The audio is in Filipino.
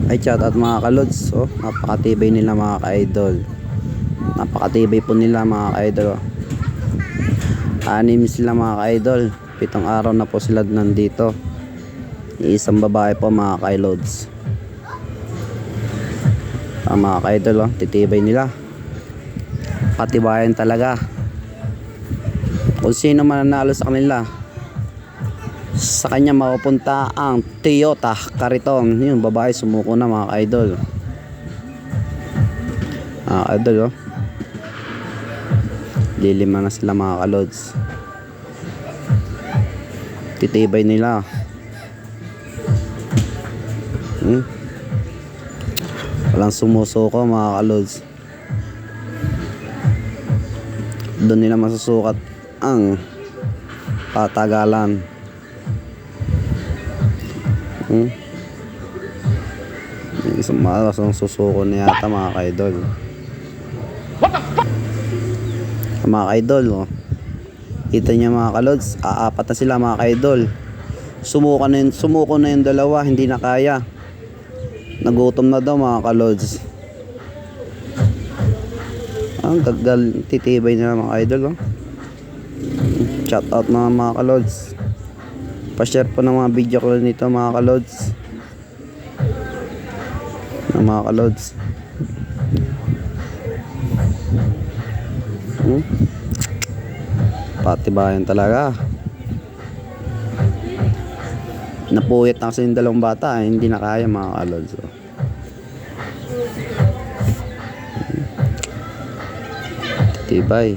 Ay, chat at mga kalods, oh, napakatibay nila mga ka-idol. Napakatibay po nila mga ka-idol, oh. 6 sila mga ka-idol. 7 araw na po sila nandito. Isang babae po mga ka-lods. Mga ka-idol, oh, titibay nila. Patibayan talaga. Kung sino mananalo sa kanila, sa kanya mapupunta ang Toyota Kariton. Yung babae sumuko na mga ka-idol. Mga ka-idol, oh. Lilima na sila mga ka-lods. Titibay nila. Walang sumusuko mga ka-lods. Doon nila masusukat ang patagalan. Isang malas ang susuko niya yata mga ka-idol. Mga ka-idol, oh. Kita niya mga ka-lods, aapat na sila mga ka-idol. Sumuko na yung dalawa, hindi na kaya. Nagutom na daw mga ka-lods. Ang gagal, titibay nila mga ka-idol, oh. Shout out mga ka-lods. Pa-share po ng mga video ko nito mga ka-lods. Mga ka-lods. Patibayan talaga. Napuyat na kasi yung dalawang bata, hindi na kaya mga ka-lods, oh. Tibay.